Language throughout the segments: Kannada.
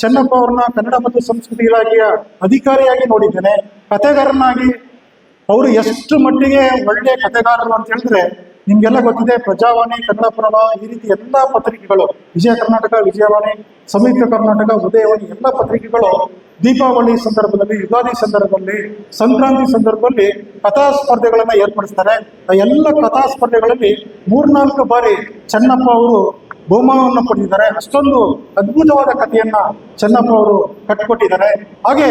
ಚೆನ್ನಪ್ಪ ಅವ್ರನ್ನ ಕನ್ನಡ ಮತ್ತು ಸಂಸ್ಕೃತಿ ಇಲಾಖೆಯ ಅಧಿಕಾರಿಯಾಗಿ ನೋಡಿದ್ದೇನೆ. ಕಥೆಗಾರನಾಗಿ ಅವರು ಎಷ್ಟು ಮಟ್ಟಿಗೆ ಒಳ್ಳೆಯ ಕಥೆಗಾರರು ಅಂತ ಹೇಳಿದ್ರೆ ನಿಮ್ಗೆಲ್ಲ ಗೊತ್ತಿದೆ. ಪ್ರಜಾವಾಣಿ, ಕನ್ನಡಪ್ರಭ, ಈ ರೀತಿ ಎಲ್ಲ ಪತ್ರಿಕೆಗಳು, ವಿಜಯ ಕರ್ನಾಟಕ, ವಿಜಯವಾಣಿ, ಸಂಯುಕ್ತ ಕರ್ನಾಟಕ, ಉದಯವಾಣಿ ಎಲ್ಲ ಪತ್ರಿಕೆಗಳು ದೀಪಾವಳಿ ಸಂದರ್ಭದಲ್ಲಿ, ಯುಗಾದಿ ಸಂದರ್ಭದಲ್ಲಿ, ಸಂಕ್ರಾಂತಿ ಸಂದರ್ಭದಲ್ಲಿ ಕಥಾ ಸ್ಪರ್ಧೆಗಳನ್ನು ಏರ್ಪಡಿಸ್ತಾರೆ. ಆ ಎಲ್ಲ ಕಥಾ ಸ್ಪರ್ಧೆಗಳಲ್ಲಿ 3-4 ಬಾರಿ ಚೆನ್ನಪ್ಪ ಅವರು ಬಹುಮಾನವನ್ನು ಪಡೆದಿದ್ದಾರೆ. ಅಷ್ಟೊಂದು ಅದ್ಭುತವಾದ ಕಥೆಯನ್ನ ಚೆನ್ನಪ್ಪ ಅವರು ಕಟ್ಟಿಕೊಟ್ಟಿದ್ದಾರೆ. ಹಾಗೆ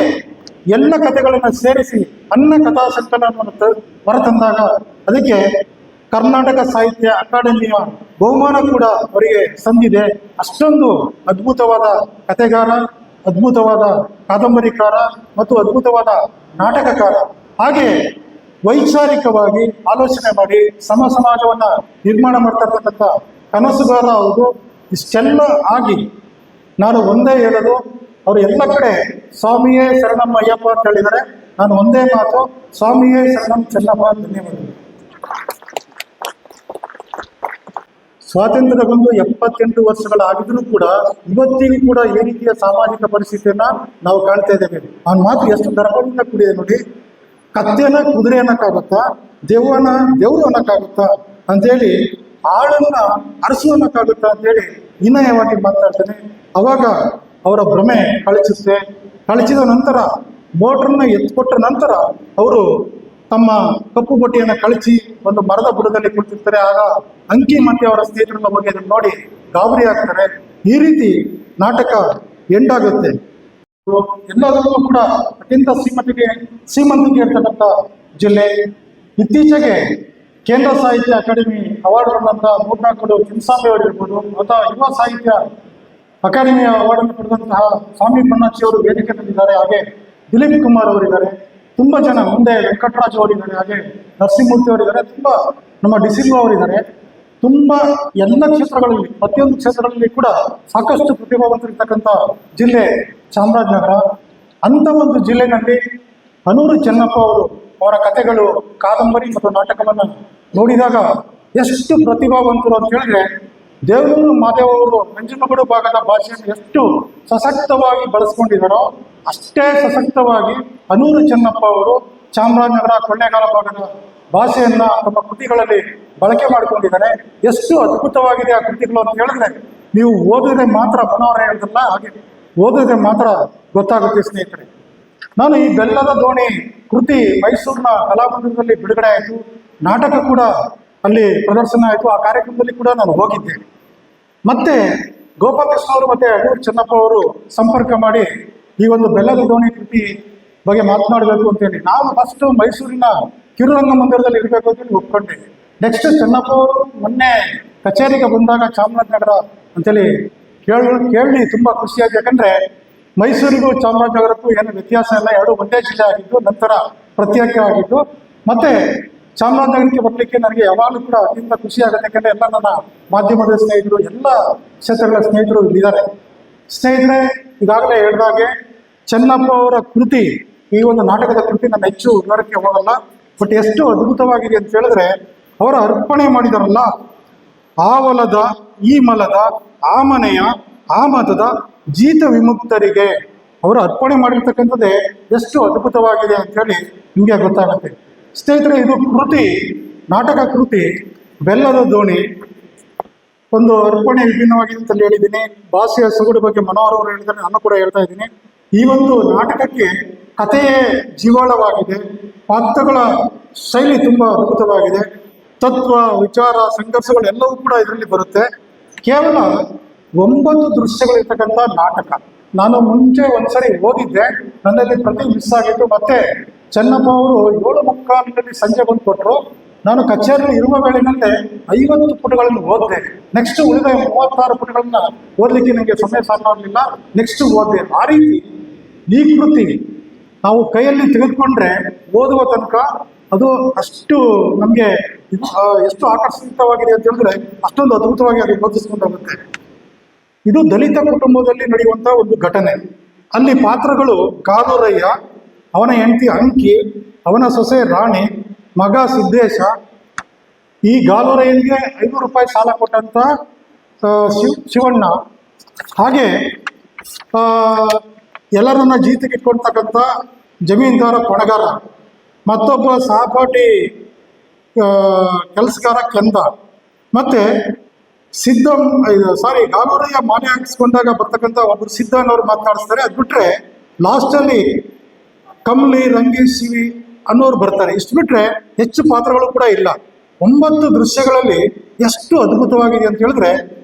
ಎಲ್ಲ ಕಥೆಗಳನ್ನು ಸೇರಿಸಿ ಅನ್ನ ಕಥಾ ಸಂಕಲನವನ್ನು ಹೊರತಂದಾಗ ಅದಕ್ಕೆ ಕರ್ನಾಟಕ ಸಾಹಿತ್ಯ ಅಕಾಡೆಮಿಯ ಬಹುಮಾನ ಕೂಡ ಅವರಿಗೆ ಸಂದಿದೆ. ಅಷ್ಟೊಂದು ಅದ್ಭುತವಾದ ಕಥೆಗಾರ, ಅದ್ಭುತವಾದ ಕಾದಂಬರಿಕಾರ ಮತ್ತು ಅದ್ಭುತವಾದ ನಾಟಕಕಾರ. ಹಾಗೆ ವೈಚಾರಿಕವಾಗಿ ಆಲೋಚನೆ ಮಾಡಿ ಸಮಾಜವನ್ನ ನಿರ್ಮಾಣ ಮಾಡ್ತಕ್ಕಂಥ ಕನಸುಗಾರ ಹೌದು. ಇಷ್ಟೆಲ್ಲ ಆಗಿ ನಾನು ಒಂದೇ ಹೇಳೋದು, ಅವರು ಎಲ್ಲ ಕಡೆ ಸ್ವಾಮಿಯೇ ಶರಣಂ ಅಯ್ಯಪ್ಪ ಅಂತ ಹೇಳಿದರೆ, ನಾನು ಒಂದೇ ಮಾತು, ಸ್ವಾಮಿಯೇ ಶರಣಂ ಚೆನ್ನಪ್ಪ. ಧನ್ಯವಾದಗಳು. ಸ್ವಾತಂತ್ರ್ಯ ಬಂದು 78 ವರ್ಷಗಳಾಗಿದ್ರೂ ಕೂಡ ಇವತ್ತಿಗೂ ಕೂಡ ಈ ರೀತಿಯ ಸಾಮಾಜಿಕ ಪರಿಸ್ಥಿತಿಯನ್ನ ನಾವು ಕಾಣ್ತಾ ಇದ್ದೇವೆ. ಅವನ ಮಾತು ಎಷ್ಟು ಗರ್ಭದಿಂದ ಕೂಡಿದೆ ನೋಡಿ. ಕತ್ತೆನ ಕುದುರೆ ಅನ್ನಕ್ಕಾಗುತ್ತಾ, ದೇವರು ಅನ್ನಕ್ಕಾಗುತ್ತಾ ಅಂತೇಳಿ, ಆಳನ್ನ ಅರಸು ಅನ್ನಕ್ಕಾಗುತ್ತಾ ಅಂತೇಳಿ ವಿನಯವಾಗಿ ಮಾತಾಡ್ತಾನೆ. ಅವಾಗ ಅವರ ಭ್ರಮೆ ಕಳಚಿದ ನಂತರ ಮೋಟ್ರನ್ನ ಎತ್ಕೊಟ್ಟ ನಂತರ ಅವರು ತಮ್ಮ ಕಪ್ಪು ಬೊಟ್ಟಿಯನ್ನು ಕಳಚಿ ಒಂದು ಮರದ ಬುಡದಲ್ಲಿ ಕುಳಿತಿರ್ತಾರೆ. ಆಗ ಅಂಕಿ ಮತ್ತೆ ಅವರ ಸ್ನೇಹಿತರನ್ನ ಬಗ್ಗೆ ಅದನ್ನು ನೋಡಿ ಗಾಬರಿ ಆಗ್ತಾರೆ. ಈ ರೀತಿ ನಾಟಕ ಎಂಡಾಗುತ್ತೆ. ಎಲ್ಲದರಲ್ಲೂ ಕೂಡ ಅತ್ಯಂತ ಶ್ರೀಮಂತಿಕೆ ಇರ್ತಕ್ಕಂಥ ಜಿಲ್ಲೆ. ಇತ್ತೀಚೆಗೆ ಕೇಂದ್ರ ಸಾಹಿತ್ಯ ಅಕಾಡೆಮಿ ಅವಾರ್ಡ್ ಬಂದಂಥ 3-4 ಚಿನ್ನಸ್ವಾಮಿ ಅವರಿರ್ಬೋದು, ಅಥವಾ ಯುವ ಸಾಹಿತ್ಯ ಅಕಾಡೆಮಿಯ ಅವಾರ್ಡನ್ನು ಪಡೆದಂತಹ ಸ್ವಾಮಿ ಪಣ್ಣಾಚಿ ಅವರು ವೇದಿಕೆಯಲ್ಲಿದ್ದಾರೆ. ಹಾಗೆ ದಿಲೀಪ್ ಕುಮಾರ್ ಅವರಿದ್ದಾರೆ. ತುಂಬ ಜನ ಮುಂದೆ ವೆಂಕಟರಾಜ್ ಅವರಿದ್ದಾರೆ. ಹಾಗೆ ನರಸಿಂಹಮೂರ್ತಿ ಅವರಿದ್ದಾರೆ. ತುಂಬ ನಮ್ಮ ಡಿ ಸಿಲ್ವಾ ಅವರಿದ್ದಾರೆ. ತುಂಬ ಎಲ್ಲ ಕ್ಷೇತ್ರಗಳಲ್ಲಿ, ಪ್ರತಿಯೊಂದು ಕ್ಷೇತ್ರಗಳಲ್ಲಿ ಕೂಡ ಸಾಕಷ್ಟು ಪ್ರತಿಭಾವಂತರಿರ್ತಕ್ಕಂಥ ಜಿಲ್ಲೆ ಚಾಮರಾಜನಗರ. ಅಂಥ ಒಂದು ಜಿಲ್ಲೆನಲ್ಲಿ ಅನೂರು ಚೆನ್ನಪ್ಪ ಅವರ ಕಥೆಗಳು, ಕಾದಂಬರಿ ಮತ್ತು ನಾಟಕವನ್ನು ನೋಡಿದಾಗ ಎಷ್ಟು ಪ್ರತಿಭಾವಂತರು ಅಂತ ಹೇಳಿದ್ರೆ, ದೇವರೂರು ಮಾದೇವ ಅವರು ನಂಜನಗೂಡು ಭಾಗದ ಭಾಷೆಯನ್ನು ಎಷ್ಟು ಸಶಕ್ತವಾಗಿ ಬಳಸ್ಕೊಂಡಿದ್ದಾರೋ ಅಷ್ಟೇ ಸಶಕ್ತವಾಗಿ ಅನೂರು ಚೆನ್ನಪ್ಪ ಅವರು ಚಾಮರಾಜನಗರ, ಕೊಳ್ಳೇಗಾಲ ಭಾಗದ ಭಾಷೆಯನ್ನ ತಮ್ಮ ಕೃತಿಗಳಲ್ಲಿ ಬಳಕೆ ಮಾಡಿಕೊಂಡಿದ್ದಾರೆ. ಎಷ್ಟು ಅದ್ಭುತವಾಗಿದೆ ಆ ಕೃತಿಗಳು ಅಂತ ಹೇಳಿದ್ರೆ, ನೀವು ಓದಿದ್ರೆ ಮಾತ್ರ, ಮನೋಹರ ಹೇಳಿದ್ರಲ್ಲ ಹಾಗೆ ಓದಿದ್ರೆ ಮಾತ್ರ ಗೊತ್ತಾಗುತ್ತೆ ಸ್ನೇಹಿತರೆ. ನಾನು ಈ ಬೆಲ್ಲದ ದೋಣಿ ಕೃತಿ ಮೈಸೂರಿನ ಕಲಾಮಂದಿರದಲ್ಲಿ ಬಿಡುಗಡೆ ಆಯಿತು. ನಾಟಕ ಕೂಡ ಅಲ್ಲಿ ಪ್ರದರ್ಶನ ಆಯಿತು. ಆ ಕಾರ್ಯಕ್ರಮದಲ್ಲಿ ಕೂಡ ನಾನು ಹೋಗಿದ್ದೆ. ಮತ್ತೆ ಗೋಪಾಲಕೃಷ್ಣ ಅವರು ಮತ್ತೆ ಅನೂರು ಚೆನ್ನಪ್ಪ ಅವರು ಸಂಪರ್ಕ ಮಾಡಿ ಈ ಒಂದು ಬೆಲ್ಲದ ದೋಣಿ ಕೃತಿ ಬಗ್ಗೆ ಮಾತನಾಡಬೇಕು ಅಂತೇಳಿ ನಾನು ಫಸ್ಟ್ ಮೈಸೂರಿನ ಕಿರುರಂಗ ಮಂದಿರದಲ್ಲಿ ಇರಬೇಕು ಅಂತೇಳಿ ಒಪ್ಕೊಂಡೆ. ನೆಕ್ಸ್ಟ್ ಚೆನ್ನಪ್ಪ ಅವರು ಮೊನ್ನೆ ಕಚೇರಿಗೆ ಬಂದಾಗ ಚಾಮರಾಜನಗರ ಅಂತೇಳಿ ಕೇಳಿ ತುಂಬ ಖುಷಿಯಾಗಿ. ಯಾಕಂದ್ರೆ ಮೈಸೂರಿಗೂ ಚಾಮರಾಜನಗರಕ್ಕೂ ಏನು ವ್ಯತ್ಯಾಸ ಇಲ್ಲ, ಎರಡು ಒಂದೇ ಜಿಲ್ಲೆ ಆಗಿದ್ದು, ನಂತರ ಪ್ರತ್ಯೇಕ ಆಗಿದ್ದು. ಮತ್ತೆ ಚಾಮರಾಜನಗರಕ್ಕೆ ಬರಲಿಕ್ಕೆ ನನಗೆ ಯಾವಾಗಲೂ ಕೂಡ ಅತ್ಯಂತ ಖುಷಿ ಆಗುತ್ತೆ. ಯಾಕಂದ್ರೆ ಎಲ್ಲ ನನ್ನ ಮಾಧ್ಯಮದ ಸ್ನೇಹಿತರು, ಎಲ್ಲ ಕ್ಷೇತ್ರಗಳ ಸ್ನೇಹಿತರು ಇಲ್ಲಿದ್ದಾರೆ. ಸ್ನೇಹಿತರೆ, ಈಗಾಗಲೇ ಹೇಳಿದಾಗೆ ಚೆನ್ನಪ್ಪ ಅವರ ಕೃತಿ, ಈ ಒಂದು ನಾಟಕದ ಕೃತಿ ನಾನು ಹೆಚ್ಚು ವಿವರಕ್ಕೆ ಹೋಗಲ್ಲ, ಬಟ್ ಎಷ್ಟು ಅದ್ಭುತವಾಗಿದೆ ಅಂತ ಹೇಳಿದ್ರೆ, ಅವರ ಅರ್ಪಣೆ ಮಾಡಿದಾರಲ್ಲ, ಆ ಹೊಲದ, ಈ ಮಲದ, ಆ ಮನೆಯ, ಆ ಮತದ ಜೀತ ವಿಮುಕ್ತರಿಗೆ ಅವರು ಅರ್ಪಣೆ ಮಾಡಿರ್ತಕ್ಕಂಥದ್ದೇ ಎಷ್ಟು ಅದ್ಭುತವಾಗಿದೆ ಅಂತೇಳಿ ನಿಮಗೆ ಗೊತ್ತಾಗುತ್ತೆ. ಸ್ನೇಹಿತರೆ, ಇದು ಕೃತಿ, ನಾಟಕ ಕೃತಿ ಬೆಲ್ಲದ ದೋಣಿ ಒಂದು ಅರ್ಪಣೆ ವಿಭಿನ್ನವಾಗಿದೆ ಅಂತ ಹೇಳಿದ್ದೀನಿ. ಭಾಷೆಯ ಸೊಗಡು ಬಗ್ಗೆ ಮನೋಹರ್ ಅವರು ಹೇಳಿದರೆ, ನಾನು ಕೂಡ ಹೇಳ್ತಾ ಇದ್ದೀನಿ. ಈ ಒಂದು ನಾಟಕಕ್ಕೆ ಕಥೆಯೇ ಜೀವಾಳವಾಗಿದೆ. ಪಾತ್ರಗಳ ಶೈಲಿ ತುಂಬ ಅದ್ಭುತವಾಗಿದೆ. ತತ್ವ, ವಿಚಾರ, ಸಂಘರ್ಷಗಳು ಎಲ್ಲವೂ ಕೂಡ ಇದರಲ್ಲಿ ಬರುತ್ತೆ. ಕೇವಲ 9 ದೃಶ್ಯಗಳಿರ್ತಕ್ಕಂಥ ನಾಟಕ. ನಾನು ಮುಂಚೆ ಒಂದ್ಸರಿ ಓದಿದ್ದೆ, ನನ್ನಲ್ಲಿ ಪ್ರತಿ ಮಿಸ್ ಆಗಿತ್ತು. ಮತ್ತೆ ಚೆನ್ನಪ್ಪ ಅವರು 7:45 ಸಂಜೆ ಬಂದು ಕೊಟ್ಟರು. ನಾನು ಕಚೇರಿಯಲ್ಲಿ ಇರುವ ವೇಳೆನಲ್ಲೇ 50 ಪುಟಗಳನ್ನು ಓದಿದೆ. ನೆಕ್ಸ್ಟ್ ಉಳಿದ 36 ಪುಟಗಳನ್ನ ಓದಲಿಕ್ಕೆ ನನಗೆ ಸಮಯ ಸಾಕಾಗಲಿಲ್ಲ. ನೆಕ್ಸ್ಟ್ ಓದಿದೆ. ಆ ರೀತಿ ಈ ಕೃತಿ ನಾವು ಕೈಯಲ್ಲಿ ತೆಗೆದುಕೊಂಡ್ರೆ ಓದುವ ತನಕ ಅದು ಅಷ್ಟು ನಮಗೆ ಎಷ್ಟು ಆಕರ್ಷಿತವಾಗಿದೆ ಅಂತ ಹೇಳಿದ್ರೆ ಅಷ್ಟೊಂದು ಅದ್ಭುತವಾಗಿ ಅದು ಓದಿಸ್ಕೊಂಡು ಹೋಗುತ್ತೆ. ಇದು ದಲಿತ ಕುಟುಂಬದಲ್ಲಿ ನಡೆಯುವಂಥ ಒಂದು ಘಟನೆ. ಅಲ್ಲಿ ಪಾತ್ರಗಳು ಗಾಲೂರಯ್ಯ, ಅವನ ಹೆಂಡತಿ ಅಂಕಿ, ಅವನ ಸೊಸೆ ರಾಣಿ, ಮಗ ಸಿದ್ದೇಶ. ಈ ಗಾಲೂರಯ್ಯನಿಗೆ 500 ರೂಪಾಯಿ ಸಾಲ ಕೊಟ್ಟಂತ ಶಿವಣ್ಣ. ಹಾಗೆ ಎಲ್ಲರನ್ನ ಜೀತಕ್ಕೆ ಇಟ್ಕೊಳ್ತಕ್ಕಂಥ ಜಮೀನ್ದಾರ ಕೊಣಗಾರ, ಮತ್ತೊಬ್ಬ ಸಹಪಾಠಿ ಕೆಲಸಗಾರ ಕಂದ, ಮತ್ತೆ ಗಾಲೂರಯ್ಯ ಮಾಲೆ ಹಾಕಿಸ್ಕೊಂಡಾಗ ಬರ್ತಕ್ಕಂಥ ಒಬ್ಬರು ಸಿದ್ಧ ಅನ್ನೋರು ಮಾತನಾಡಿಸ್ತಾರೆ. ಅದು ಬಿಟ್ರೆ ಲಾಸ್ಟಲ್ಲಿ ಕಮ್ಲಿ, ರಂಗೇಶ್, ಶಿವಿ ಅನ್ನೋರು ಬರ್ತಾರೆ. ಇಷ್ಟು ಬಿಟ್ರೆ ಹೆಚ್ಚು ಪಾತ್ರಗಳು ಕೂಡ ಇಲ್ಲ. 9 ದೃಶ್ಯಗಳಲ್ಲಿ ಎಷ್ಟು ಅದ್ಭುತವಾಗಿದೆ ಅಂತ ಹೇಳಿದ್ರೆ,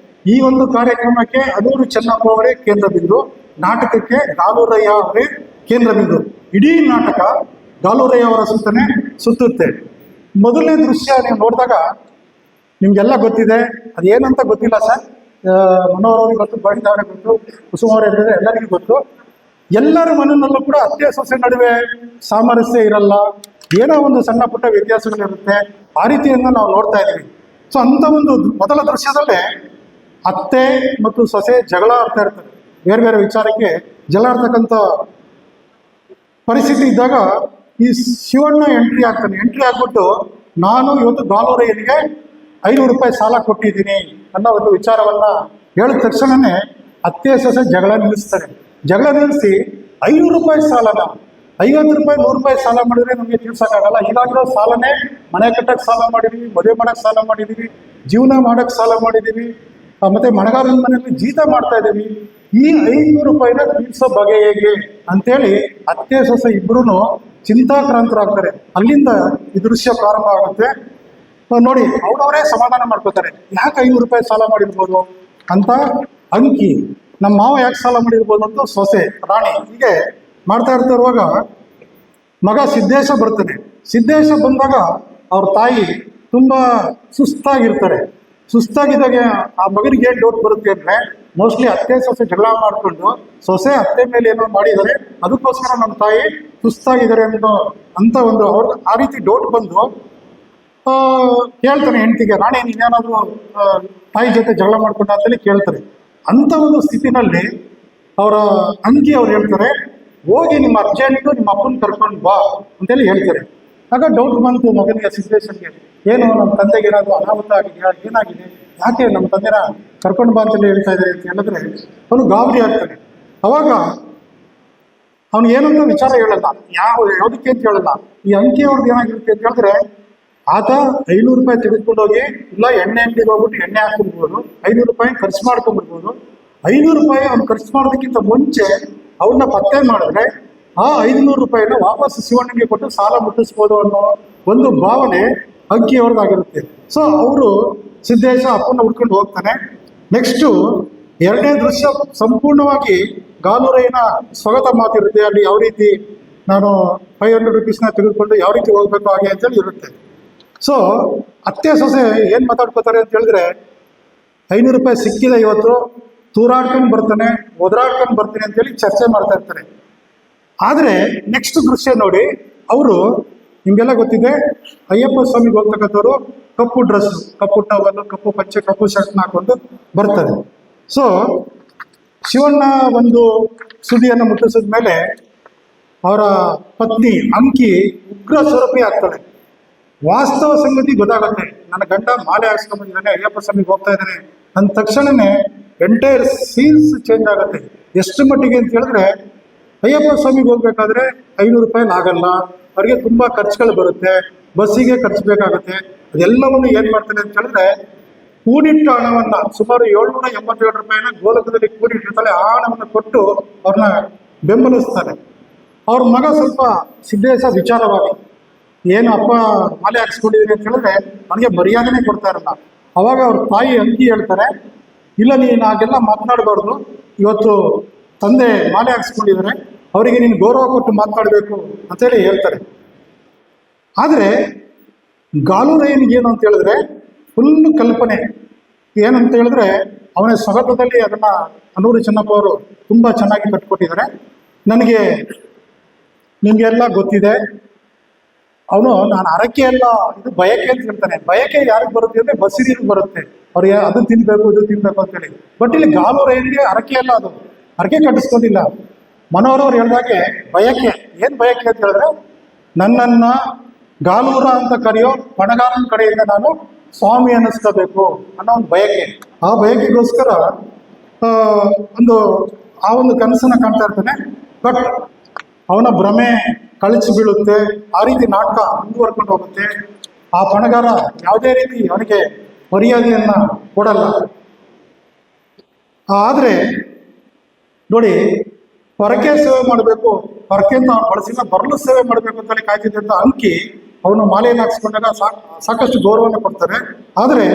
ಈ ಒಂದು ಕಾರ್ಯಕ್ರಮಕ್ಕೆ ಅನೂರು ಚೆನ್ನಪ್ಪ ಅವರೇ ಕೇಂದ್ರ ಬಿಂದು, ನಾಟಕಕ್ಕೆ ಗಾಲೂರಯ್ಯ ಅವರೇ ಕೇಂದ್ರ ಬಿಂದು. ಇಡೀ ನಾಟಕ ಗಾಲೂರಯ್ಯ ಅವರ ಸುತ್ತನೆ ಸುತ್ತುತ್ತೆ. ಮೊದಲನೇ ದೃಶ್ಯ ನೀವು ನೋಡಿದಾಗ ನಿಮ್ಗೆಲ್ಲ ಗೊತ್ತಿದೆ, ಅದೇನಂತ ಗೊತ್ತಿಲ್ಲ ಸರ್. ಮನೋಹರ್ ಅವ್ರಿಗೆ ಗೊತ್ತು, ಬಾಡಿದವ್ರಿಗೆ ಗೊತ್ತು, ಕುಸುಮ ಅವರೇ ಎಲ್ಲರಿಗೂ ಗೊತ್ತು. ಎಲ್ಲರ ಮನೆಯಲ್ಲೂ ಕೂಡ ಅತ್ತೆ ಸೊಸೆ ನಡುವೆ ಸಾಮರಸ್ಯ ಇರಲ್ಲ, ಏನೋ ಒಂದು ಸಣ್ಣ ಪುಟ್ಟ ವ್ಯತ್ಯಾಸಗಳಿರುತ್ತೆ. ಆ ರೀತಿಯನ್ನು ನಾವು ನೋಡ್ತಾ ಇದ್ದೀವಿ. ಸೊ ಅಂಥ ಒಂದು ಮೊದಲ ದೃಶ್ಯದಲ್ಲೇ ಅತ್ತೆ ಮತ್ತು ಸೊಸೆ ಜಗಳ ಆಡ್ತಾ ಇರ್ತಾರೆ. ಬೇರೆ ಬೇರೆ ವಿಚಾರಕ್ಕೆ ಜಗಳ ಆಡ್ತಕ್ಕಂಥ ಪರಿಸ್ಥಿತಿ ಇದ್ದಾಗ ಈ ಶಿವಣ್ಣ ಎಂಟ್ರಿ ಆಗ್ಬಿಟ್ಟು, ನಾನು ಇವತ್ತು ಗಾಲೂರಯ್ಯನಿಗೆ 500 ರೂಪಾಯಿ ಸಾಲ ಕೊಟ್ಟಿದ್ದೀನಿ ಅನ್ನೋ ಒಂದು ವಿಚಾರವನ್ನ ಹೇಳಿದ ತಕ್ಷಣನೇ ಅತ್ತೆ ಸೊಸೆ ಜಗಳ ನಿಲ್ಲಿಸ್ತಾರೆ. ಜಗಳ ನಿಲ್ಲಿಸಿ 500 ರೂಪಾಯಿ ಸಾಲನ 50 ರೂಪಾಯಿ 100 ರೂಪಾಯಿ ಸಾಲ ಮಾಡಿದ್ರೆ ನಮಗೆ ತೀರ್ಸಕ್ಕಾಗಲ್ಲ. ಈಗಾಗಿರೋ ಸಾಲನೇ ಮನೆ ಕಟ್ಟಕ್ಕೆ ಸಾಲ ಮಾಡಿದೀವಿ, ಮದುವೆ ಮಾಡಕ್ಕೆ ಸಾಲ ಮಾಡಿದೀವಿ, ಜೀವನ ಮಾಡಕ್ಕೆ ಸಾಲ ಮಾಡಿದೀವಿ, ಮತ್ತೆ ಮಣಗಾರನ ಮನೆಯಲ್ಲಿ ಜೀತ ಮಾಡ್ತಾ ಇದ್ದೀವಿ. ಈ 500 ರೂಪಾಯಿನ ತೀರ್ಸೋ ಬಗೆ ಹೇಗೆ ಅಂತೇಳಿ ಅತ್ತೆ ಸೊಸೆ ಇಬ್ರು ಚಿಂತಾಕ್ರಾಂತರಾಗ್ತಾರೆ. ಅಲ್ಲಿಂದ ಈ ದೃಶ್ಯ ಪ್ರಾರಂಭ ಆಗುತ್ತೆ. ನೋಡಿ, ಅವ್ರವರೇ ಸಮಾಧಾನ ಮಾಡ್ಕೋತಾರೆ. ಯಾಕೆ 500 ರೂಪಾಯಿ ಸಾಲ ಮಾಡಿರ್ಬೋದು ಅಂತ ಅಂಕಿ, ನಮ್ಮ ಮಾವ ಯಾಕೆ ಸಾಲ ಮಾಡಿರ್ಬೋದು ಅಂತ ಸೊಸೆ ರಾಣಿ, ಹೀಗೆ ಮಾಡ್ತಾ ಇರುವಾಗ ಮಗ ಸಿದ್ದೇಶ ಬರ್ತಾನೆ. ಸಿದ್ದೇಶ ಬಂದಾಗ ಅವ್ರ ತಾಯಿ ತುಂಬಾ ಸುಸ್ತಾಗಿರ್ತಾರೆ. ಸುಸ್ತಾಗಿದ್ದಾಗ ಆ ಮಗನಿಗೆ ಏನು ಡೌಟ್ ಬರುತ್ತೆ ಅಂದ್ರೆ, ಮೋಸ್ಟ್ಲಿ ಅತ್ತೆ ಸೊಸೆ ಜಗಳ ಮಾಡಿಕೊಂಡು ಸೊಸೆ ಅತ್ತೆ ಮೇಲೆ ಏನೋ ಮಾಡಿದ್ದಾರೆ, ಅದಕ್ಕೋಸ್ಕರ ನಮ್ಮ ತಾಯಿ ಸುಸ್ತಾಗಿದ್ದಾರೆ ಅಂತ ಒಂದು ಅವ್ರಿಗೆ ಆ ರೀತಿ ಡೌಟ್ ಬಂದು ಕೇಳ್ತಾನೆ ಹೆಂಡತಿಗೆ, ರಾಣಿ ನೀನೇನಾದ್ರೂ ತಾಯಿ ಜೊತೆ ಜಗಳ ಮಾಡ್ಕೊಂಡ ಅಂತೇಳಿ ಕೇಳ್ತಾರೆ. ಅಂತ ಒಂದು ಸ್ಥಿತಿನಲ್ಲಿ ಅವರ ಅಂಕಿ ಅವ್ರು ಹೇಳ್ತಾರೆ, ಹೋಗಿ ನಿಮ್ಮ ಅರ್ಜೆಂಟು ನಿಮ್ಮ ಅಪ್ಪನ ಕರ್ಕೊಂಡು ಬಾ ಅಂತೇಳಿ ಹೇಳ್ತಾರೆ. ಆಗ ಡೌಟ್ ಬಂತು ಮಗನಿಗೆ, ಸಿಚುವೇಶನ್ಗೆ, ಏನು ನಮ್ಮ ತಂದೆಗೆ ಏನಾದ್ರು ಅನಾಹುತ ಆಗಿದೆಯಾ, ಏನಾಗಿದೆ, ಯಾಕೆ ನಮ್ಮ ತಂದೆನ ಕರ್ಕೊಂಡು ಬಾ ಅಂತೇಳಿ ಹೇಳ್ತಾ ಇದ್ದಾರೆ ಅಂತ ಹೇಳಿದ್ರೆ ಅವನು ಗಾಬರಿ ಆಗ್ತಾನೆ. ಅವಾಗ ಅವನು ಏನಂತ ವಿಚಾರ ಹೇಳಲ್ಲ, ಯಾವುದಕ್ಕೆ ಅಂತ ಹೇಳಲ್ಲ. ಈ ಅಂಕಿ ಅವ್ರದ್ದು ಏನಾಗಿರುತ್ತೆ ಅಂತ ಹೇಳಿದ್ರೆ, ಆತ 500 ರೂಪಾಯಿ ತೆಗೆದುಕೊಂಡು ಹೋಗಿ, ಇಲ್ಲ ಎಣ್ಣೆ ಅಂಗಡಿಗೆ ಹೋಗ್ಬಿಟ್ಟು ಎಣ್ಣೆ ಹಾಕೊಂಡ್ಬಿಡ್ಬೋದು, 500 ರೂಪಾಯಿ ಖರ್ಚು ಮಾಡ್ಕೊಂಡ್ಬಿಡ್ಬೋದು. 500 ರೂಪಾಯಿ ಅವ್ನು ಖರ್ಚು ಮಾಡೋದಕ್ಕಿಂತ ಮುಂಚೆ ಅವನ್ನ ಪತ್ತೆ ಮಾಡಿದ್ರೆ ಆ 500 ರೂಪಾಯಿನ ವಾಪಸ್ ಶಿವಣ್ಣನಿಗೆ ಕೊಟ್ಟು ಸಾಲ ಮುಟ್ಟಿಸ್ಬೋದು ಅನ್ನೋ ಒಂದು ಭಾವನೆ ಅಂಕಿ ಅವ್ರದ್ದಾಗಿರುತ್ತೆ. ಸೊ ಅವರು ಸಿದ್ದೇಶ ಅಪ್ಪನ ಹುಡ್ಕೊಂಡು ಹೋಗ್ತಾನೆ. ನೆಕ್ಸ್ಟು ಎರಡನೇ ದೃಶ್ಯ ಸಂಪೂರ್ಣವಾಗಿ ಗಾಲೂರಯ್ಯನ ಸ್ವಗತ ಮಾತಿರುತ್ತೆ. ಅಲ್ಲಿ ಯಾವ ರೀತಿ ನಾನು 500 ರೂಪೀಸ್ನ ತೆಗೆದುಕೊಂಡು ಯಾವ ರೀತಿ ಹೋಗ್ಬೇಕು ಹಾಗೆ ಅಂತೇಳಿ ಇರುತ್ತೆ. ಸೊ ಅತ್ತೆ ಸೊಸೆ ಏನು ಮಾತಾಡ್ಕೋತಾರೆ ಅಂತ ಹೇಳಿದ್ರೆ, 500 ರೂಪಾಯಿ ಸಿಕ್ಕಿದೆ ಇವತ್ತು, ತೂರಾಡ್ಕೊಂಡು ಬರ್ತಾನೆ, ಒದರಾಡ್ಕೊಂಡು ಬರ್ತಾನೆ ಅಂತೇಳಿ ಚರ್ಚೆ ಮಾಡ್ತಾ ಇರ್ತಾರೆ. ಆದರೆ ನೆಕ್ಸ್ಟ್ ದೃಶ್ಯ ನೋಡಿ, ಅವರು ನಿಮಗೆಲ್ಲ ಗೊತ್ತಿದೆ, ಅಯ್ಯಪ್ಪ ಸ್ವಾಮಿಗೆ ಹೋಗ್ತಕ್ಕಂಥವ್ರು ಕಪ್ಪು ಡ್ರೆಸ್, ಕಪ್ಪು ಟವಲ್, ಕಪ್ಪು ಪಂಚೆ, ಕಪ್ಪು ಶರ್ಟ್ನ ಹಾಕೊಂಡು ಬರ್ತಾರೆ. ಸೊ ಶಿವಣ್ಣ ಒಂದು ಸುದ್ದಿಯನ್ನು ಮುಟ್ಟಿಸಿದ ಮೇಲೆ ಅವರ ಪತ್ನಿ ಅಂಕಿ ಉಗ್ರ ಸ್ವರೂಪಿ ಆಗ್ತಾಳೆ. ವಾಸ್ತವ ಸಂಗತಿ ಗೊತ್ತಾಗುತ್ತೆ, ನನ್ನ ಗಂಡ ಮಾಲೆ ಹಾಕ್ಸ್ಕೊಂಡ್ಬಂದಿದ್ದಾನೆ, ಅಯ್ಯಪ್ಪ ಸ್ವಾಮಿಗೆ ಹೋಗ್ತಾ ಇದ್ದಾನೆ ಅಂದ ತಕ್ಷಣನೇ ಎಂಟೈರ್ ಸೀನ್ಸ್ ಚೇಂಜ್ ಆಗುತ್ತೆ. ಎಷ್ಟು ಮಟ್ಟಿಗೆ ಅಂತ ಹೇಳಿದ್ರೆ, ಅಯ್ಯಪ್ಪ ಸ್ವಾಮಿಗೆ ಹೋಗ್ಬೇಕಾದ್ರೆ 500 ರೂಪಾಯಿ ಆಗಲ್ಲ, ಅವ್ರಿಗೆ ತುಂಬಾ ಖರ್ಚುಗಳು ಬರುತ್ತೆ, ಬಸ್ಸಿಗೆ ಖರ್ಚು ಬೇಕಾಗುತ್ತೆ. ಅದೆಲ್ಲವನ್ನು ಏನ್ ಮಾಡ್ತಾನೆ ಅಂತ ಹೇಳಿದ್ರೆ, ಕೂಡಿಟ್ಟ ಹಣವನ್ನ ಸುಮಾರು 787 ರೂಪಾಯಿನ ಗೋಲಕದಲ್ಲಿ ಕೂಡಿಟ್ಟಿರ್ತಾಳೆ. ಆ ಹಣವನ್ನು ಕೊಟ್ಟು ಅವ್ರನ್ನ ಬೆಂಬಲಿಸ್ತಾನೆ. ಅವ್ರ ಮಗ ಸ್ವಲ್ಪ ಸಿದ್ದೇಶ ವಿಚಾರವಾಗಿ, ಏನು ಅಪ್ಪ ಮಾಲೆ ಹಾಕ್ಸ್ಕೊಂಡಿದ್ದೀನಿ ಅಂತ ಹೇಳಿದ್ರೆ ನನಗೆ ಮರ್ಯಾದೆನೇ ಕೊಡ್ತಾ ಇರಲ್ಲ. ಅವಾಗ ಅವ್ರ ತಾಯಿ ಅಂಕಿ ಹೇಳ್ತಾರೆ, ಇಲ್ಲ ನೀನು ಹಾಗೆಲ್ಲ ಮಾತನಾಡಬಾರ್ದು, ಇವತ್ತು ತಂದೆ ಮಾಲೆ ಹಾಕ್ಸ್ಕೊಂಡಿದ್ದಾರೆ, ಅವರಿಗೆ ನೀನು ಗೌರವ ಕೊಟ್ಟು ಮಾತನಾಡಬೇಕು ಅಂತೇಳಿ ಹೇಳ್ತಾರೆ. ಆದರೆ ಗಾಲೂರಯ್ಯನಿಗೆ ಏನು ಅಂತ ಹೇಳಿದ್ರೆ ಫುಲ್ಲು ಕಲ್ಪನೆ ಏನಂತ ಹೇಳಿದ್ರೆ, ಅವನ ಸ್ವಗತದಲ್ಲಿ ಅದನ್ನ ಅನೂರು ಚೆನ್ನಪ್ಪ ಅವರು ತುಂಬಾ ಚೆನ್ನಾಗಿ ಕಟ್ಕೊಟ್ಟಿದ್ದಾರೆ. ನಿಮಗೆಲ್ಲ ಗೊತ್ತಿದೆ, ಅವನು ನಾನು ಹರಕೆ ಅಲ್ಲ, ಇದು ಬಯಕೆ ಅಂತ ಹೇಳ್ತಾನೆ. ಬಯಕೆ ಯಾರಿಗೆ ಬರುತ್ತೆ ಅಂದ್ರೆ ಬಸಿರಿಗೆ ಬರುತ್ತೆ, ಅವ್ರಿಗೆ ಅದು ತಿನ್ಬೇಕು ಇದು ತಿನ್ಬೇಕು ಅಂತೇಳಿ. ಬಟ್ ಇಲ್ಲಿ ಗಾಲೂರಯ್ಯನಿಗೆ ಹರಕೆ ಅಲ್ಲ, ಅದು ಹರಕೆ ಕಟ್ಟಿಸ್ಕೊಂಡಿಲ್ಲ. ಮನೋಹರ್ ಅವ್ರು ಹೇಳಿದಾಗೆ ಬಯಕೆ, ಏನ್ ಬಯಕೆ ಅಂತ ಹೇಳಿದ್ರೆ, ನನ್ನನ್ನ ಗಾಲೂರ ಅಂತ ಕರೆಯೋ ಬಣಗಾರನ ಕಡೆಯಿಂದ ನಾನು ಸ್ವಾಮಿ ಅನ್ನಿಸ್ಕೋಬೇಕು ಅನ್ನೋ ಒಂದು ಬಯಕೆ. ಆ ಬಯಕೆಗೋಸ್ಕರ ಒಂದು ಆ ಒಂದು ಕನಸನ್ನ ಕಾಣ್ತಾ ಇರ್ತಾನೆ. ಬಟ್ ಅವನ ಭ್ರಮೆ ಕಳಚಿ ಬೀಳುತ್ತೆ. ಆ ರೀತಿ ನಾಟಕ ಮುಂದುವರ್ಕೊಂಡು ಹೋಗುತ್ತೆ. ಆ ಪಣಗಾರ ಯಾವುದೇ ರೀತಿ ಅವನಿಗೆ ಮರ್ಯಾದೆಯನ್ನ ಕೊಡಲ್ಲ. ಆದ್ರೆ ನೋಡಿ, ಪರಕೆ ಸೇವೆ ಮಾಡಬೇಕು, ಪರಕೆಯಿಂದ ಬಳಸಿನ ಬರಲು ಸೇವೆ ಮಾಡಬೇಕು ಅಂತಲೇ ಕಾಯ್ತಿದ್ದಂತ ಅಂಕಿ ಅವನು ಮಾಲೆಯನ್ನು ಹಾಕ್ಸ್ಕೊಂಡಾಗ ಸಾಕಷ್ಟು ಗೌರವವನ್ನು ಕೊಡ್ತಾರೆ. ಆದರೆ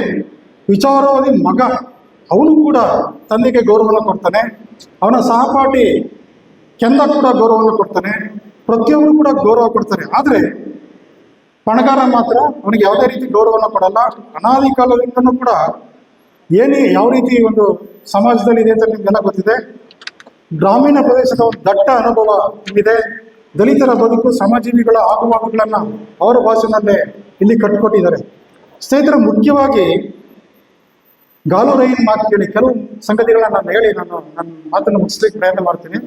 ವಿಚಾರವಾದಿ ಮಗ ಅವನು ಕೂಡ ತಂದೆಗೆ ಗೌರವವನ್ನು ಕೊಡ್ತಾನೆ. ಅವನ ಸಹಪಾಠಿ ಕೆಂದ ಕೂಡ ಗೌರವವನ್ನು ಕೊಡ್ತಾನೆ. ಪ್ರತಿಯೊಬ್ಬರು ಕೂಡ ಗೌರವ ಕೊಡ್ತಾರೆ. ಆದರೆ ಪಣಗಾರ ಮಾತ್ರ ಅವನಿಗೆ ಯಾವುದೇ ರೀತಿ ಗೌರವವನ್ನು ಕೊಡಲ್ಲ. ಅನಾದಿ ಕಾಲದಿಂದನೂ ಕೂಡ ಯಾವ ರೀತಿ ಒಂದು ಸಮಾಜದಲ್ಲಿ ಇದೆ ಅಂತ ನಿಮಗೆಲ್ಲ ಗೊತ್ತಿದೆ. ಗ್ರಾಮೀಣ ಪ್ರದೇಶದ ಒಂದು ದಟ್ಟ ಅನುಭವ ಇದೆ. ದಲಿತರ ಬದುಕು, ಶ್ರಮಜೀವಿಗಳ ಆಗುವಾಗುಗಳನ್ನ ಅವರ ಭಾಷೆನಲ್ಲೇ ಇಲ್ಲಿ ಕಟ್ಟಿಕೊಟ್ಟಿದ್ದಾರೆ. ಸ್ನೇಹಿತರೆ, ಮುಖ್ಯವಾಗಿ ಗಾಲುರೈನ ಮಾತು ಕೇಳಿ ಕೆಲವು ಸಂಗತಿಗಳನ್ನ ನಾನು ಹೇಳಿ ನನ್ನ ಮಾತನ್ನು ಮುಗಿಸ್ಲಿಕ್ಕೆ ಪ್ರಯತ್ನ ಮಾಡ್ತೀನಿ.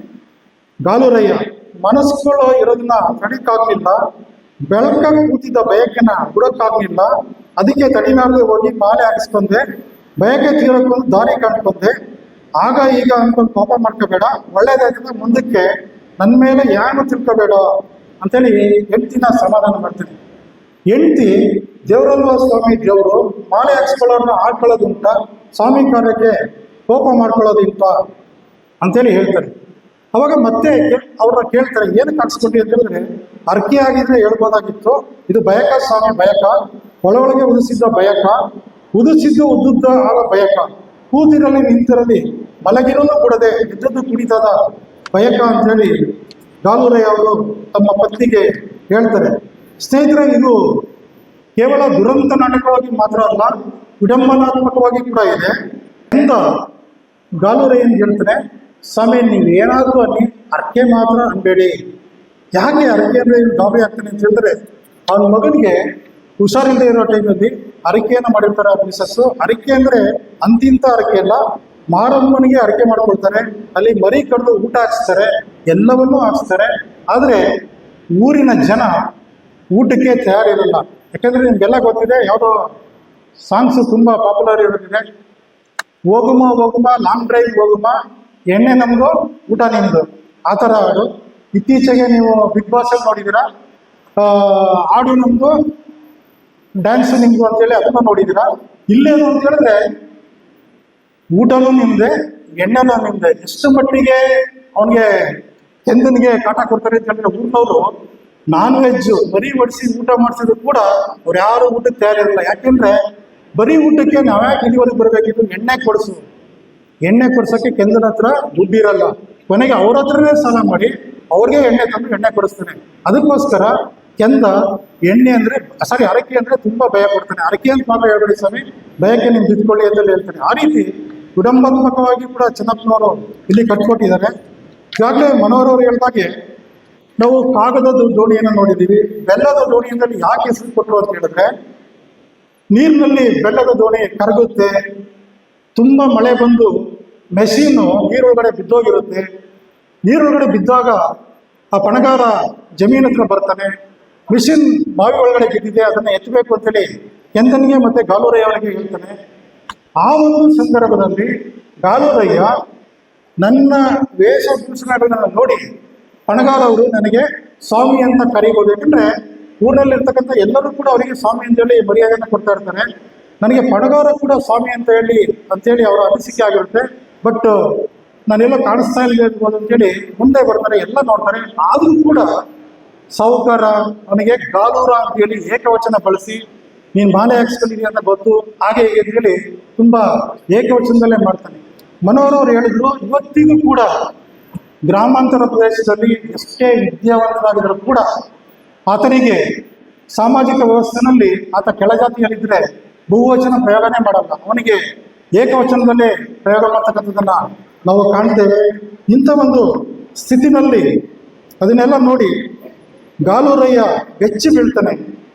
ಗಾಲುರಯ್ಯ ಮನಸ್ಸುಗಳು ಇರೋದನ್ನ ತಡಿಕಾಗ್ಲಿಲ್ಲ, ಬೆಳಕ ಕೂತಿದ್ದ ಬಯಕೆನ ಬಿಡಕ್ಕಾಗ್ಲಿಲ್ಲ. ಅದಕ್ಕೆ ತಡಿನಾಡದೆ ಹೋಗಿ ಮಾಲೆ ಹಾಕಿಸ್ಕೊಂಡೆ, ಬಯಕೆ ತೀರಕ್ಕೊಂದು ದಾರಿ ಕಂಡ್ಕೊಂಡೆ. ಆಗ ಈಗ ಅನ್ಕೊಂಡು ಕೋಪ ಮಾಡ್ಕೋಬೇಡ, ಒಳ್ಳೇದಾಯ್ತದ ಮುಂದಕ್ಕೆ ನನ್ನ ಮೇಲೆ ಏನು ತಿಳ್ಕೋಬೇಡ ಅಂತೇಳಿ ಹೆಂಡ್ತಿನ ಸಮಾಧಾನ ಮಾಡ್ತೀನಿ. ಹೆಂಡ್ತಿ ದೇವರಲ್ವ ಸ್ವಾಮಿ ದೇವರು, ಮಾಲೆ ಹಾಕ್ಸ್ಕೊಳ್ಳೋರ್ನ ಆಡ್ಕೊಳ್ಳೋದು ಉಂಟ, ಸ್ವಾಮಿ ಕಾರ್ಯಕ್ಕೆ ಕೋಪ ಮಾಡ್ಕೊಳ್ಳೋದು ಉಂಟ ಅಂತೇಳಿ ಹೇಳ್ತಾರೆ. ಅವಾಗ ಮತ್ತೆ ಅವ್ರನ್ನ ಕೇಳ್ತಾರೆ, ಏನಕ್ಕೆ ಹಾಕ್ಸ್ಕೊಂಡಿ ಅಂತ ಹೇಳಿದ್ರೆ, ಅರ್ಕೆ ಆಗಿದ್ರೆ ಹೇಳ್ಬೋದಾಗಿತ್ತು, ಇದು ಬಯಕ ಸ್ವಾಮಿ ಬಯಕ, ಒಳಗೆ ಉದಿಸಿದ್ದ ಬಯಕ, ಉದಿಸಿದ್ದು ಉದ್ದುದ್ದ ಆದ ಬಯಕ, ಕೂತಿರಲಿ ನಿಂತಿರಲಿ ಮಲಗಿರಲು ಕೊಡದೆ ಇದ್ದದ್ದು ಕುಡಿತದ ಬಯಕ ಅಂತೇಳಿ ಗಾಲುರಯ್ಯ ಅವರು ತಮ್ಮ ಪತ್ನಿಗೆ ಹೇಳ್ತಾರೆ. ಸ್ನೇಹಿತರೆ, ಇದು ಕೇವಲ ದುರಂತ ನಾಟಕವಾಗಿ ಮಾತ್ರ ಅಲ್ಲ, ವಿಡಂಬನಾತ್ಮಕವಾಗಿ ಕೂಡ ಇದೆ ಅಂತ ಗಾಲುರಯ್ಯನ್ ಹೇಳ್ತಾನೆ. ಸ್ವಾಮಿ, ನೀವು ಏನಾದರೂ ಅನ್ನಿ, ಅರ್ಕೆ ಮಾತ್ರ ಅನ್ಬೇಡಿ. ಯಾಕೆ ಅರಕೆ ಅಂದರೆ ಗಾಬರಿ ಆಗ್ತಾನೆ ಅಂತ ಹೇಳಿದ್ರೆ, ಅವನ ಮಗನಿಗೆ ಹುಷಾರಿಲ್ಲದೆ ಇರೋ ಟೈಮಲ್ಲಿ ಅರಕೆಯನ್ನು ಮಾಡಿರ್ತಾರೆ ಆ ಮಿಸಸ್ಸು. ಅರಕೆ ಅಂದರೆ ಅಂತಿಂತ ಅರಕೆ ಅಲ್ಲ, ಮಾರಮ್ಮನಿಗೆ ಅರಕೆ ಮಾಡ್ಕೊಳ್ತಾರೆ, ಅಲ್ಲಿ ಮರಿ ಕಡ್ದು ಊಟ ಹಾಕ್ಸ್ತಾರೆ, ಎಲ್ಲವನ್ನೂ ಹಾಕ್ಸ್ತಾರೆ. ಆದರೆ ಊರಿನ ಜನ ಊಟಕ್ಕೆ ತಯಾರಿರಲ್ಲ. ಯಾಕಂದರೆ ನಿಮ್ಗೆಲ್ಲ ಗೊತ್ತಿದೆ, ಯಾವುದೋ ಸಾಂಗ್ಸು ತುಂಬ ಪಾಪ್ಯುಲರ್ ಇರೋದಿದೆ, ಹೋಗುಮ ಹೋಗುಮ ಲಾಂಗ್ ಡ್ರೈವ್ ಹೋಗುಮ, ಎಣ್ಣೆ ನಮಗೂ ಊಟ ನಿಮ್ಮದು, ಆ ಥರ ಹಾಡು. ಇತ್ತೀಚೆಗೆ ನೀವು ಬಿಗ್ ಬಾಸಲ್ಲಿ ನೋಡಿದ್ದೀರಾ, ಹಾಡು ನಮ್ಮದು ಡ್ಯಾನ್ಸು ನಿಮ್ಮದು ಅಂತೇಳಿ ಅದನ್ನು ನೋಡಿದ್ದೀರಾ. ಇಲ್ಲೇನು ಅಂತ ಹೇಳಿದ್ರೆ ಊಟನೂ ನಿಮ್ಮದೆ, ಎಣ್ಣೆನೂ ನಿಮ್ಮದೆ. ಎಷ್ಟು ಮಟ್ಟಿಗೆ ಅವನಿಗೆ ಹೆಂದನಿಗೆ ಕಾಟ ಕೊಡ್ತಾರೆ ಅಂತ ಹೇಳಿದ್ರೆ, ಊರಿನವರು ನಾನ್ ವೆಜ್ ಬರೀ ಬಡಿಸಿ ಊಟ ಮಾಡಿಸಿದ್ರು ಕೂಡ ಅವ್ರು ಯಾರು ಊಟಕ್ಕೆ ತಯಾರಿರಲ್ಲ. ಯಾಕೆಂದ್ರೆ ಬರೀ ಊಟಕ್ಕೆ ನಾವ್ಯಾಕೆ ಇಲ್ಲಿವರೆಗೆ ಬರಬೇಕಿತ್ತು, ಎಣ್ಣೆ ಕೊಡಿಸು, ಎಣ್ಣೆ ಕೊಡ್ಸೋಕ್ಕೆ ಕೆಂದನ ಹತ್ರ ದುಡ್ಡಿರಲ್ಲ. ಕೊನೆಗೆ ಅವ್ರ ಹತ್ರನೇ ಸಾಲ ಮಾಡಿ ಅವ್ರಿಗೆ ಎಣ್ಣೆ ತಂದು ಎಣ್ಣೆ ಕೊಡಿಸ್ತಾನೆ. ಅದಕ್ಕೋಸ್ಕರ ಕೆಂದ ಎಣ್ಣೆ ಅಂದರೆ ಅರಕೆ ಅಂದರೆ ತುಂಬ ಭಯ ಕೊಡ್ತಾನೆ. ಅರಕೆ ಅಂತ ಮಾತ್ರ ಹೇಳ್ಬೇಡಿ ಸ್ವಾಮಿ, ಭಯಕ್ಕೆ ನೀವು ಬಿದ್ದುಕೊಳ್ಳಿ ಅಂತ ಹೇಳ್ತಾನೆ. ಆ ರೀತಿ ವಿಡಂಬನಾತ್ಮಕವಾಗಿ ಕೂಡ ಚೆನ್ನಪ್ಪನವರು ಇಲ್ಲಿ ಕಟ್ಕೊಟ್ಟಿದ್ದಾರೆ. ಈಗಾಗಲೇ ಮನೋಹರ್ ಅವರು ಹೇಳಿದಾಗೆ ನಾವು ಕಾಗದದ ದೋಣಿಯನ್ನು ನೋಡಿದ್ದೀವಿ. ಬೆಲ್ಲದ ದೋಣಿಯಿಂದಲೇ ಯಾಕೆ ಹೆಸರು ಕೊಟ್ಟರು ಅಂತ ಹೇಳಿದ್ರೆ, ನೀರಿನಲ್ಲಿ ಬೆಲ್ಲದ ದೋಣಿ ಕರಗುತ್ತೆ, ತುಂಬ ಮಳೆ ಬಂದು ಮೆಷೀನು ನೀರೊಳಗಡೆ ಬಿದ್ದೋಗಿರುತ್ತೆ. ನೀರೊಳಗಡೆ ಬಿದ್ದಾಗ ಆ ಪಣಗಾರ ಜಮೀನ್ ಹತ್ರ ಬರ್ತಾನೆ, ಮಿಷಿನ್ ಬಾವಿ ಒಳಗಡೆ ಬಿದ್ದಿದೆ, ಅದನ್ನು ಎತ್ತಬೇಕು ಅಂತೇಳಿ ಕೆಂದನಿಗೆ ಮತ್ತೆ ಗಾಲುರಯ್ಯ ಅವರಿಗೆ ಹೇಳ್ತಾನೆ. ಆ ಒಂದು ಸಂದರ್ಭದಲ್ಲಿ ಗಾಲುರಯ್ಯ ನನ್ನ ವೇಷಭೂಷಣಗಳನ್ನು ನೋಡಿ ಪಣಗಾರ ಅವರು ನನಗೆ ಸ್ವಾಮಿ ಅಂತ ಕರೀಬೋದು. ಯಾಕಂದ್ರೆ ಊರಿನಲ್ಲಿರ್ತಕ್ಕಂಥ ಎಲ್ಲರೂ ಕೂಡ ಅವರಿಗೆ ಸ್ವಾಮಿ ಅಂತೇಳಿ ಮರ್ಯಾದೆಯನ್ನು ಕೊಡ್ತಾ ಇರ್ತಾರೆ. ನನಗೆ ಪಣಗಾರ ಕೂಡ ಸ್ವಾಮಿ ಅಂತೇಳಿ ಅವರ ಅನಿಸಿಕೆ ಆಗಿರುತ್ತೆ. ಬಟ್ ನಾನೆಲ್ಲ ಕಾಣಿಸ್ತಾ ಇರ್ಬೋದು ಅಂತೇಳಿ ಮುಂದೆ ಬರ್ತಾರೆ, ಎಲ್ಲ ನೋಡ್ತಾರೆ. ಆದರೂ ಕೂಡ ಸಾಹುಕಾರ ಅವನಿಗೆ ಗಾಲೂರ ಅಂತೇಳಿ ಏಕವಚನ ಬಳಸಿ, ನೀನು ಮಾಲೆ ಹಾಕ್ಸ್ಕೊಂಡಿದೀಯ ಅಂತ ಗೊತ್ತು, ಹಾಗೆ ಹೀಗೆ ಅಂತೇಳಿ ತುಂಬ ಏಕವಚನದಲ್ಲೇ ಮಾಡ್ತಾನೆ. ಮನೋಹರ್ ಅವರು ಹೇಳಿದ್ರು, ಇವತ್ತಿಗೂ ಕೂಡ ಗ್ರಾಮಾಂತರ ಪ್ರದೇಶದಲ್ಲಿ ಎಷ್ಟೇ ವಿದ್ಯಾವಂತರಾಗಿದ್ದರೂ ಕೂಡ ಆತನಿಗೆ ಸಾಮಾಜಿಕ ವ್ಯವಸ್ಥೆನಲ್ಲಿ ಆತ ಕೆಳಜಾತಿಯಲ್ಲಿದ್ದರೆ ಬಹುವಚನ ಪ್ರಯೋಗನೇ ಮಾಡಲ್ಲ, ಅವನಿಗೆ ಏಕವಚನದಲ್ಲೇ ಪ್ರಯೋಗ ಮಾಡ್ತಕ್ಕಂಥದ್ದನ್ನ ನಾವು ಕಾಣ್ತೇವೆ. ಇಂಥ ಒಂದು ಸ್ಥಿತಿನಲ್ಲಿ ಅದನ್ನೆಲ್ಲ ನೋಡಿ ಗಾಲುರಯ್ಯ ಬೆಚ್ಚಿ ಬೀಳ್ತಾನೆ.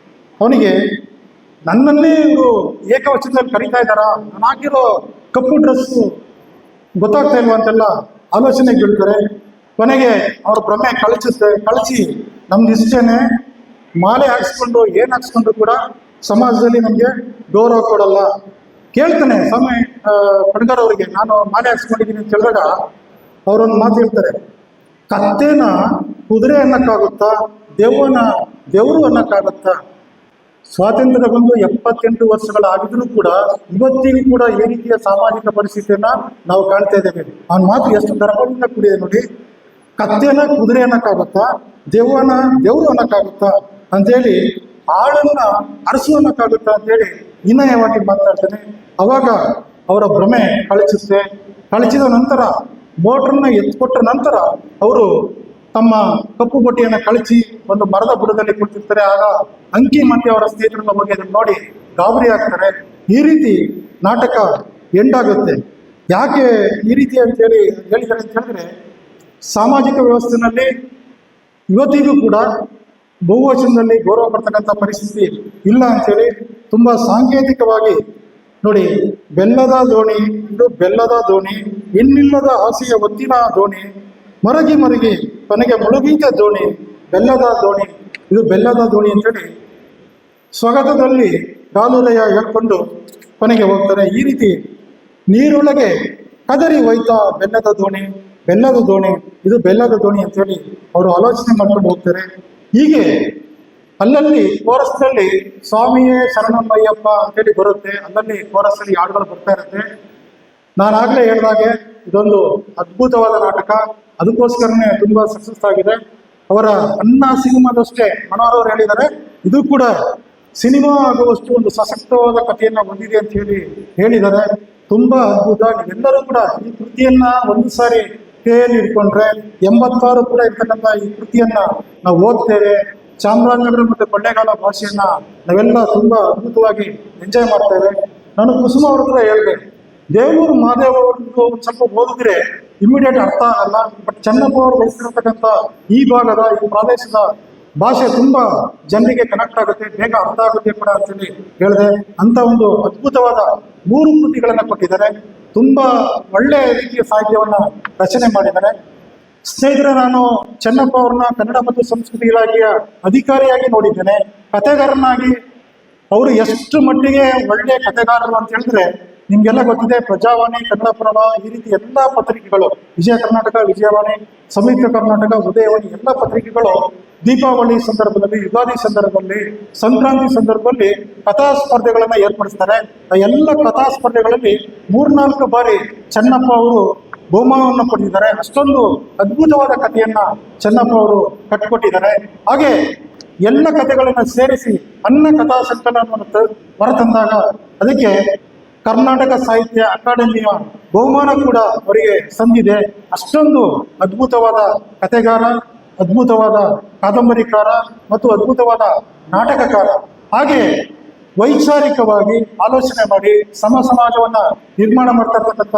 ಅವನಿಗೆ ನನ್ನನ್ನೇ ಇವರು ಏಕವಚನದಲ್ಲಿ ಕರೀತಾ ಇದ್ದಾರಾ, ನಾನು ಹಾಕಿರೋ ಕಪ್ಪು ಡ್ರೆಸ್ಸು ಗೊತ್ತಾಗ್ತಾ ಇಲ್ವ ಅಂತೆಲ್ಲ ಆಲೋಚನೆಗೆ ಬೀಳ್ತಾರೆ. ಕೊನೆಗೆ ಅವ್ರ ಭ್ರಮೆ ಕಳಿಸಿ ನಮ್ದು ಇಷ್ಟೇನೆ, ಮಾಲೆ ಹಾಕ್ಸ್ಕೊಂಡು ಏನು ಹಾಕ್ಸ್ಕೊಂಡ್ರು ಕೂಡ ಸಮಾಜದಲ್ಲಿ ನಮಗೆ ಗೌರವ ಕೊಡಲ್ಲ. ಕೇಳ್ತಾನೆ ಸ್ವಾಮಿ ಪಣಗಾರ ಅವರಿಗೆ, ನಾನು ಮಾಲೆ ಹಾಕ್ಸ್ಕೊಂಡಿದ್ದೀನಿ ಅಂತ ಹೇಳಿದಾಗ ಅವರೊಂದು ಮಾತು ಹೇಳ್ತಾರೆ, ಕತ್ತೆನ ಕುದುರೆ ಅನ್ನಕ್ಕಾಗುತ್ತಾ, ದೇವರು ಅನ್ನಕ್ಕಾಗುತ್ತಾ? ಸ್ವಾತಂತ್ರ್ಯ ಬಂದು 78 ವರ್ಷಗಳಾಗಿದ್ರೂ ಕೂಡ ಇವತ್ತಿಗೂ ಕೂಡ ಈ ರೀತಿಯ ಸಾಮಾಜಿಕ ಪರಿಸ್ಥಿತಿಯನ್ನ ನಾವು ಕಾಣ್ತಾ ಇದ್ದೇವೆ. ಅವನ ಮಾತು ಎಷ್ಟು ಗರ್ಭದಿಂದ ಕೂಡಿದೆ ನೋಡಿ. ಕತ್ತೆನ ಕುದುರೆ ಅನ್ನಕ್ಕಾಗುತ್ತಾ, ದೇವರು ಅನ್ನಕ್ಕಾಗುತ್ತಾ ಅಂತೇಳಿ, ಆಳನ್ನ ಅರಸು ಅನ್ನಕ್ಕಾಗುತ್ತಾ ಅಂತೇಳಿ ವಿನಯವಾಗಿ ಮಾತಾಡ್ತಾನೆ. ಅವಾಗ ಅವರ ಭ್ರಮೆ ಕಳಚಿದ ನಂತರ ಮೋಟ್ರನ್ನ ಎತ್ಕೊಟ್ಟ ನಂತರ ಅವರು ತಮ್ಮ ಕಪ್ಪು ಬಟ್ಟೆಯನ್ನು ಕಳಚಿ ಒಂದು ಮರದ ಬುಡದಲ್ಲಿ ಕುಳಿತಿರ್ತಾರೆ. ಆಗ ಅಂಕಿ ಮತ್ತೆ ಅವರ ಸ್ನೇಹಿತರ ಬಗ್ಗೆ ಅದನ್ನು ನೋಡಿ ಗಾಬರಿ ಆಗ್ತಾರೆ. ಈ ರೀತಿ ನಾಟಕ ಎಂಡಾಗುತ್ತೆ. ಯಾಕೆ ಈ ರೀತಿ ಅಂತೇಳಿ ಹೇಳಿದ್ದಾರೆ ಅಂತ ಹೇಳಿದ್ರೆ, ಸಾಮಾಜಿಕ ವ್ಯವಸ್ಥೆಯಲ್ಲಿ ಇವತ್ತಿಗೂ ಕೂಡ ಬಹುವಚನದಲ್ಲಿ ಗೌರವ ಪಡ್ತಕ್ಕಂಥ ಪರಿಸ್ಥಿತಿ ಇಲ್ಲ ಅಂತೇಳಿ ತುಂಬ ಸಾಂಕೇತಿಕವಾಗಿ ನೋಡಿ, ಬೆಲ್ಲದ ದೋಣಿ ಇದು ಬೆಲ್ಲದ ದೋಣಿ, ಇನ್ನಿಲ್ಲದ ಆಸೆಯ ಒತ್ತಿನ ದೋಣಿ, ಮರಗಿ ಕೊನೆಗೆ ಮುಳುಗೀತ ದೋಣಿ, ಬೆಲ್ಲದ ದೋಣಿ ಇದು ಬೆಲ್ಲದ ದೋಣಿ ಅಂತೇಳಿ ಸ್ವಗತದಲ್ಲಿ ಕಾಲುಲಯ ಹೇಳ್ಕೊಂಡು ಕೊನೆಗೆ ಹೋಗ್ತಾರೆ. ಈ ರೀತಿ ನೀರೊಳಗೆ ಕದರಿ ಹೋಯ್ತಾ ಬೆಲ್ಲದ ದೋಣಿ ಇದು ಬೆಲ್ಲದ ದೋಣಿ ಅಂತೇಳಿ ಅವರು ಆಲೋಚನೆ ಮಾಡ್ಕೊಂಡು ಹೋಗ್ತಾರೆ. ಹೀಗೆ ಅಲ್ಲಲ್ಲಿ ಕೋರಸ್ನಲ್ಲಿ ಸ್ವಾಮಿಯೇ ಶರಣಮ್ಮಯ್ಯಪ್ಪ ಅಂತೇಳಿ ಬರುತ್ತೆ, ಅಲ್ಲಲ್ಲಿ ಕೋರಸ್ನಲ್ಲಿ ಹಾಡುಗಳು ಬರ್ತಾ ಇರುತ್ತೆ. ನಾನಾಗಲೇ ಹೇಳಿದಾಗೆ ಇದೊಂದು ಅದ್ಭುತವಾದ ನಾಟಕ, ಅದಕ್ಕೋಸ್ಕರನೇ ತುಂಬಾ ಸಕ್ಸಸ್ ಆಗಿದೆ. ಅವರ ಅನ್ನ ಸಿನಿಮಾದಷ್ಟೇ ಮನೋಹರ್ ಹೇಳಿದ್ದಾರೆ, ಇದು ಕೂಡ ಸಿನಿಮಾ ಆಗುವಷ್ಟು ಒಂದು ಸಶಕ್ತವಾದ ಕಥೆಯನ್ನ ಹೊಂದಿದೆ ಅಂತ ಹೇಳಿದ್ದಾರೆ. ತುಂಬಾ ಅದ್ಭುತ. ನೀವೆಲ್ಲರೂ ಕೂಡ ಈ ಕೃತಿಯನ್ನ ಒಂದು ಸಾರಿ ಕೈಯಲ್ಲಿ ಇಟ್ಕೊಂಡ್ರೆ 86 ಕೂಡ ಇರ್ತಕ್ಕಂಥ ಈ ಕೃತಿಯನ್ನ ನಾವು ಓದ್ತೇವೆ. ಚಾಮರಾಜನಗರ ಮತ್ತು ಕೊಳ್ಳೇಗಾಲ ಭಾಷೆಯನ್ನ ನಾವೆಲ್ಲ ತುಂಬಾ ಅದ್ಭುತವಾಗಿ ಎಂಜಾಯ್ ಮಾಡ್ತೇವೆ. ನಾನು ಕುಸುಮ ಅವ್ರ ಹತ್ರ ಹೇಳಿದೆ, ದೇವೂರು ಮಹಾದೇವ ಅವ್ರದ್ದು ಒಂದು ಸ್ವಲ್ಪ ಓದಿದ್ರೆ ಇಮಿಡಿಯೇಟ್ ಅರ್ಥ ಆಗಲ್ಲ, ಬಟ್ ಚೆನ್ನಪ್ಪ ಅವರು ಬಳಸಿರತಕ್ಕಂಥ ಈ ಭಾಗದ ಈ ಪ್ರಾದೇಶಿಕ ಭಾಷೆ ತುಂಬಾ ಜನರಿಗೆ ಕನೆಕ್ಟ್ ಆಗುತ್ತೆ, ಬೇಗ ಅರ್ಥ ಆಗುತ್ತೆ ಕೂಡ ಅಂತೇಳಿ ಹೇಳಿದೆ. ಅಂತ ಒಂದು ಅದ್ಭುತವಾದ 3 ಕೃತಿಗಳನ್ನ ಕೊಟ್ಟಿದ್ದಾರೆ. ತುಂಬಾ ಒಳ್ಳೆಯ ರೀತಿಯ ಸಾಹಿತ್ಯವನ್ನ ರಚನೆ ಮಾಡಿದ್ದಾರೆ. ಸ್ನೇಹಿತರೆ, ನಾನು ಚೆನ್ನಪ್ಪ ಅವ್ರನ್ನ ಕನ್ನಡ ಮತ್ತು ಸಂಸ್ಕೃತಿ ಇಲಾಖೆಯ ಅಧಿಕಾರಿಯಾಗಿ ನೋಡಿದ್ದೇನೆ. ಕಥೆಗಾರನಾಗಿ ಅವರು ಎಷ್ಟು ಮಟ್ಟಿಗೆ ಒಳ್ಳೆಯ ಕಥೆಗಾರರು ಅಂತ ಹೇಳಿದ್ರೆ ನಿಮ್ಗೆಲ್ಲ ಗೊತ್ತಿದೆ. ಪ್ರಜಾವಾಣಿ, ಕನ್ನಡಪ್ರಭ, ಈ ರೀತಿ ಎಲ್ಲ ಪತ್ರಿಕೆಗಳು, ವಿಜಯ ಕರ್ನಾಟಕ, ವಿಜಯವಾಣಿ, ಸಂಯುಕ್ತ ಕರ್ನಾಟಕ, ಉದಯವಾಣಿ ಎಲ್ಲ ಪತ್ರಿಕೆಗಳು ದೀಪಾವಳಿ ಸಂದರ್ಭದಲ್ಲಿ, ಯುಗಾದಿ ಸಂದರ್ಭದಲ್ಲಿ, ಸಂಕ್ರಾಂತಿ ಸಂದರ್ಭದಲ್ಲಿ ಕಥಾ ಸ್ಪರ್ಧೆಗಳನ್ನ ಏರ್ಪಡಿಸ್ತಾರೆ. ಆ ಎಲ್ಲ ಕಥಾ ಸ್ಪರ್ಧೆಗಳಲ್ಲಿ 3-4 ಬಾರಿ ಚೆನ್ನಪ್ಪ ಅವರು ಬಹುಮಾನವನ್ನು ಪಡೆದಿದ್ದಾರೆ. ಅಷ್ಟೊಂದು ಅದ್ಭುತವಾದ ಕಥೆಯನ್ನ ಚೆನ್ನಪ್ಪ ಅವರು ಕಟ್ಟಿಕೊಟ್ಟಿದ್ದಾರೆ. ಹಾಗೆ ಎಲ್ಲ ಕಥೆಗಳನ್ನ ಸೇರಿಸಿ ಅನ್ನ ಕಥಾ ಸಂಕಲನವನ್ನು ಹೊರತಂದಾಗ ಅದಕ್ಕೆ ಕರ್ನಾಟಕ ಸಾಹಿತ್ಯ ಅಕಾಡೆಮಿಯ ಬಹುಮಾನ ಕೂಡ ಅವರಿಗೆ ಸಂದಿದೆ. ಅಷ್ಟೊಂದು ಅದ್ಭುತವಾದ ಕಥೆಗಾರ, ಅದ್ಭುತವಾದ ಕಾದಂಬರಿಕಾರ ಮತ್ತು ಅದ್ಭುತವಾದ ನಾಟಕಕಾರ. ಹಾಗೆ ವೈಚಾರಿಕವಾಗಿ ಆಲೋಚನೆ ಮಾಡಿ ಸಮಾಜವನ್ನ ನಿರ್ಮಾಣ ಮಾಡ್ತಾ ಇರ್ತಕ್ಕಂಥ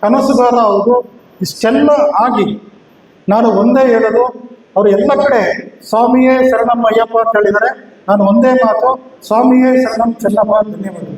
ಕನಸುಗಾರ ಅವರು. ಇಷ್ಟೆಲ್ಲ ಆಗಿ ನಾನು ಒಂದೇ ಹೇಳೋದು, ಅವರು ಎಲ್ಲ ಕಡೆ ಸ್ವಾಮಿಯೇ ಶರಣಮ್ಮ ಅಯ್ಯಪ್ಪ ಅಂತ ಹೇಳಿದ್ದಾರೆ. ನಾನು ಒಂದೇ ಮಾತು, ಸ್ವಾಮಿಯೇ ಶರಣಂ ಚೆನ್ನಪ್ಪ. ಧನ್ಯವಾದ.